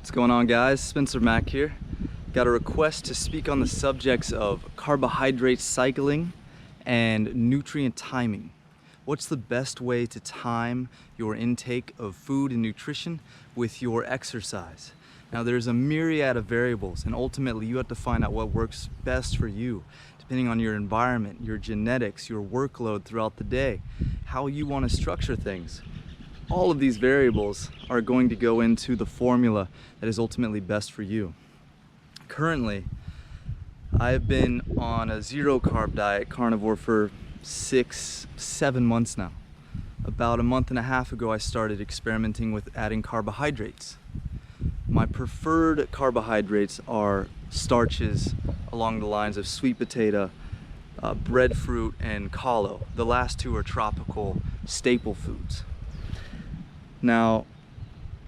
What's going on, guys? Spencer-Mack here. Got a request to speak on the subjects of carbohydrate cycling and nutrient timing. What's the best way to time your intake of food and nutrition with your exercise? Now, there's a myriad of variables, and ultimately you have to find out what works best for you, depending on your environment, your genetics, your workload throughout the day, how you want to structure things. All of these variables are going to go into the formula that is ultimately best for you. Currently, I've been on a zero carb diet, carnivore, for 6-7 months now. About a month and a half ago, I started experimenting with adding carbohydrates. My preferred carbohydrates are starches along the lines of sweet potato, breadfruit, and kalo. The last two are tropical staple foods. Now,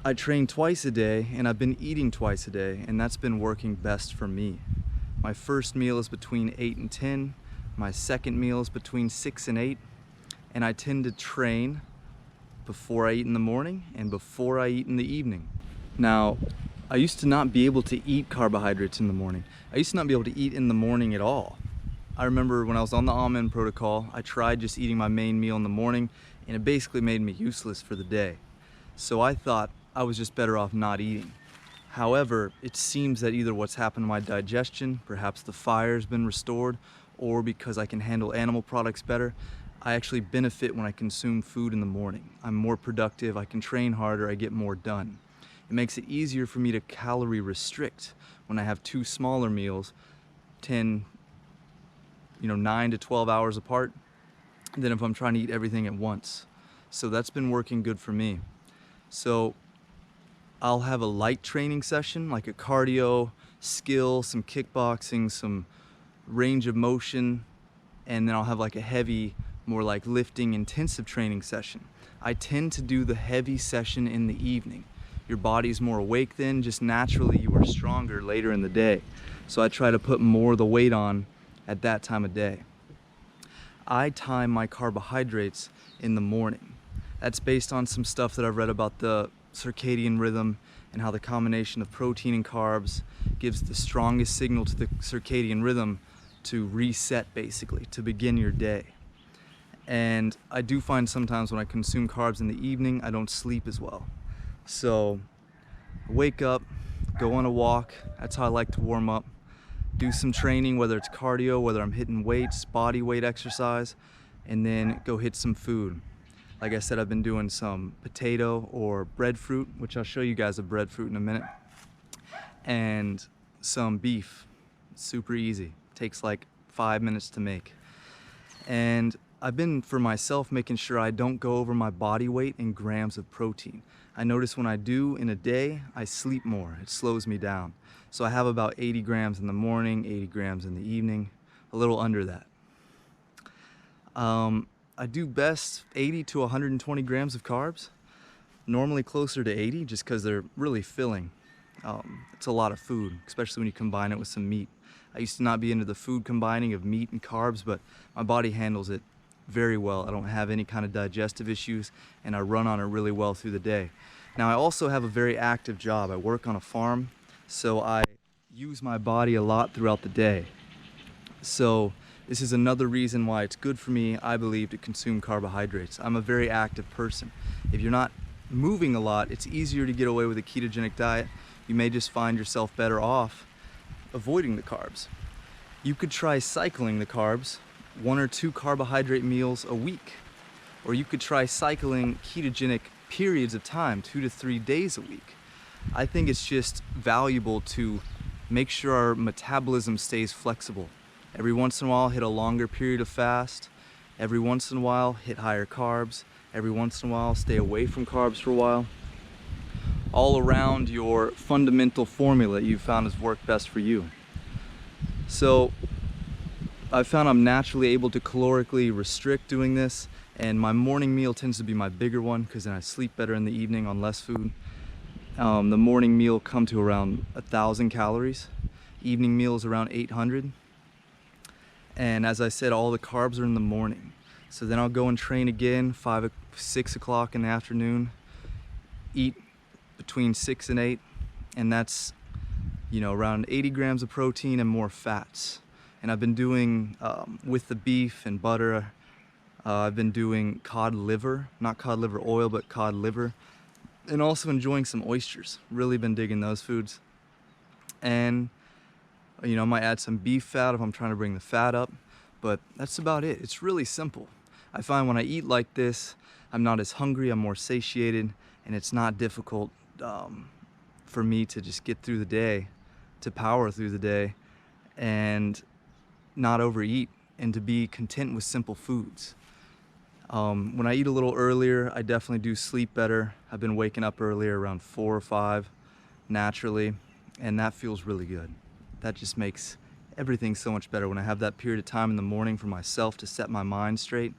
I train twice a day and I've been eating twice a day, and that's been working best for me. My first meal is between 8 and 10, my second meal is between 6 and 8, and I tend to train before I eat in the morning and before I eat in the evening. Now, I used to not be able to eat carbohydrates in the morning. I used to not be able to eat in the morning at all. I remember when I was on the almond protocol, I tried just eating my main meal in the morning, and it basically made me useless for the day. So I thought I was just better off not eating. However, it seems that either what's happened to my digestion, perhaps the fire's been restored, or because I can handle animal products better, I actually benefit when I consume food in the morning. I'm more productive, I can train harder, I get more done. It makes it easier for me to calorie restrict when I have two smaller meals, 9 to 12 hours apart, than if I'm trying to eat everything at once. So that's been working good for me. So I'll have a light training session, like a cardio, skill, some kickboxing, some range of motion, and then I'll have like a heavy, more like lifting, intensive training session. I tend to do the heavy session in the evening. Your body's more awake then, just naturally you are stronger later in the day. So I try to put more of the weight on at that time of day. I time my carbohydrates in the morning. That's based on some stuff that I've read about the circadian rhythm and how the combination of protein and carbs gives the strongest signal to the circadian rhythm to reset, basically, to begin your day. And I do find sometimes when I consume carbs in the evening, I don't sleep as well. So I wake up, go on a walk, that's how I like to warm up, do some training, whether it's cardio, whether I'm hitting weights, body weight exercise, and then go hit some food. Like I said, I've been doing some potato or breadfruit, which I'll show you guys a breadfruit in a minute, and some beef. It's super easy. Takes like 5 minutes to make. And I've been, for myself, making sure I don't go over my body weight in grams of protein. I notice when I do in a day, I sleep more. It slows me down. So I have about 80 grams in the morning, 80 grams in the evening, a little under that. I do best 80 to 120 grams of carbs, normally closer to 80 just because they're really filling. It's a lot of food, especially when you combine it with some meat. I used to not be into the food combining of meat and carbs, but my body handles it very well. I don't have any kind of digestive issues, and I run on it really well through the day. Now, I also have a very active job. I work on a farm, so I use my body a lot throughout the day. So this is another reason why it's good for me, I believe, to consume carbohydrates. I'm a very active person. If you're not moving a lot, it's easier to get away with a ketogenic diet. You may just find yourself better off avoiding the carbs. You could try cycling the carbs, 1 or 2 carbohydrate meals a week. Or you could try cycling ketogenic periods of time, 2 to 3 days a week. I think it's just valuable to make sure our metabolism stays flexible. Every once in a while, hit a longer period of fast. Every once in a while, hit higher carbs. Every once in a while, stay away from carbs for a while. All around your fundamental formula you've found has worked best for you. So I've found I'm naturally able to calorically restrict doing this, and my morning meal tends to be my bigger one because then I sleep better in the evening on less food. The morning meal come to around 1,000 calories. Evening meal is around 800. And as I said, all the carbs are in the morning. So then I'll go and train again, 6 o'clock in the afternoon, eat between 6 and 8, and that's, you know, around 80 grams of protein and more fats. And I've been doing, with the beef and butter, I've been doing cod liver, not cod liver oil, but cod liver, and also enjoying some oysters. Really been digging those foods. And, you know, I might add some beef fat if I'm trying to bring the fat up, but that's about it. It's really simple. I find when I eat like this, I'm not as hungry, I'm more satiated, and it's not difficult for me to just get through the day, to power through the day, and not overeat, and to be content with simple foods. When I eat a little earlier, I definitely do sleep better. I've been waking up earlier, around 4 or 5 naturally, and that feels really good. That just makes everything so much better when I have that period of time in the morning for myself to set my mind straight.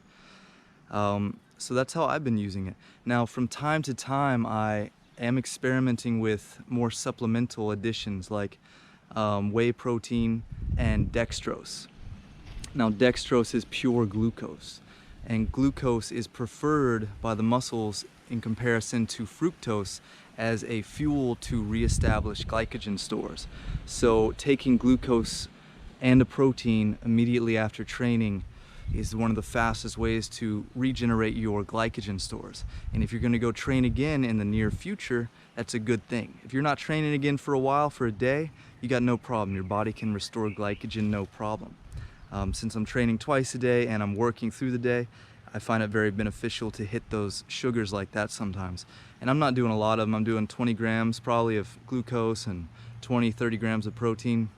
So that's how I've been using it. Now, from time to time, I am experimenting with more supplemental additions like whey protein and dextrose. Now, dextrose is pure glucose, and glucose is preferred by the muscles in comparison to fructose as a fuel to reestablish glycogen stores. So taking glucose and a protein immediately after training is one of the fastest ways to regenerate your glycogen stores. And if you're going to go train again in the near future, that's a good thing. If you're not training again for a while, for a day, you got no problem. Your body can restore glycogen, no problem. Since I'm training twice a day and I'm working through the day, I find it very beneficial to hit those sugars like that sometimes. And I'm not doing a lot of them. I'm doing 20 grams probably of glucose and 20, 30 grams of protein.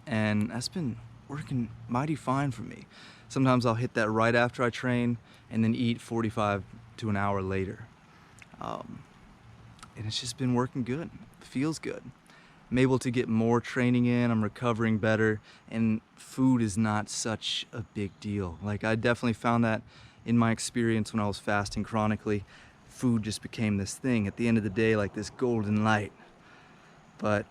And that's been working mighty fine for me. Sometimes I'll hit that right after I train and then eat 45 to an hour later. And it's just been working good. It feels good. I'm able to get more training in, I'm recovering better, and food is not such a big deal. Like, I definitely found that in my experience when I was fasting chronically. Food just became this thing at the end of the day, like this golden light. But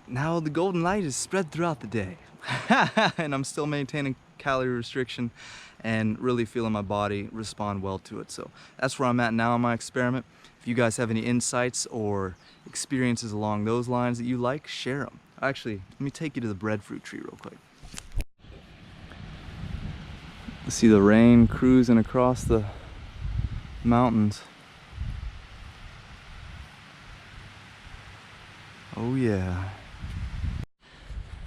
now the golden light is spread throughout the day. And I'm still maintaining calorie restriction and really feeling my body respond well to it. So that's where I'm at now in my experiment. If you guys have any insights or experiences along those lines that you like, share them. Actually, let me take you to the breadfruit tree real quick. See the rain cruising across the mountains. Oh yeah.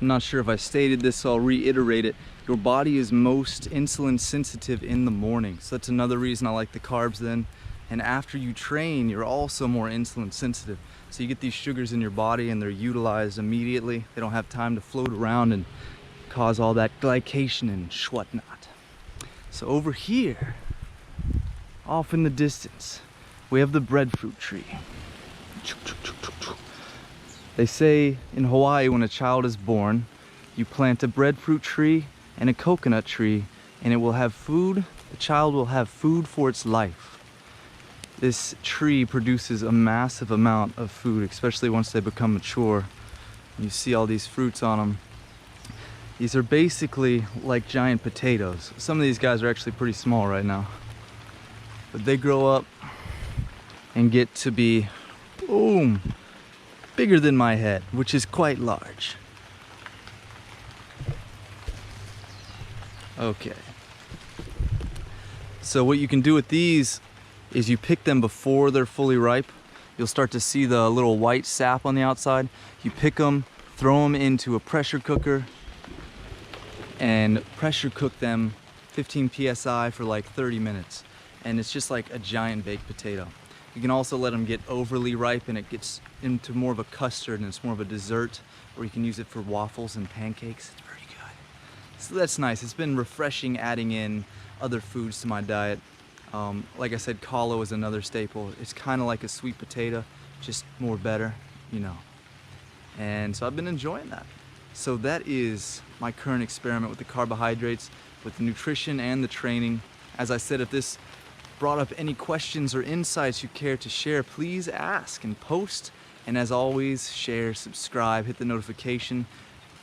I'm not sure if I stated this, so I'll reiterate it. Your body is most insulin sensitive in the morning. So that's another reason I like the carbs then. And after you train, you're also more insulin sensitive. So you get these sugars in your body and they're utilized immediately. They don't have time to float around and cause all that glycation and whatnot. So over here, off in the distance, we have the breadfruit tree. They say in Hawaii, when a child is born, you plant a breadfruit tree and a coconut tree, and it will have food. The child will have food for its life. This tree produces a massive amount of food, especially once they become mature. You see all these fruits on them. These are basically like giant potatoes. Some of these guys are actually pretty small right now. But they grow up and get to be, boom, bigger than my head, which is quite large. Okay. So what you can do with these is you pick them before they're fully ripe. You'll start to see the little white sap on the outside. You pick them, throw them into a pressure cooker, and pressure cook them 15 psi for like 30 minutes. And it's just like a giant baked potato. You can also let them get overly ripe and it gets into more of a custard and it's more of a dessert, or you can use it for waffles and pancakes. It's pretty good. So that's nice. It's been refreshing adding in other foods to my diet. Like I said, kalo is another staple. It's kind of like a sweet potato, just more better, you know. And so I've been enjoying that. So that is my current experiment with the carbohydrates, with the nutrition and the training. As I said, if this brought up any questions or insights you care to share, please ask and post. And as always, share, subscribe, hit the notification.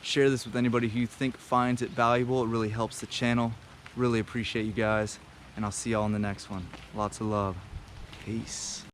Share this with anybody who you think finds it valuable. It really helps the channel. Really appreciate you guys. And I'll see y'all in the next one. Lots of love. Peace.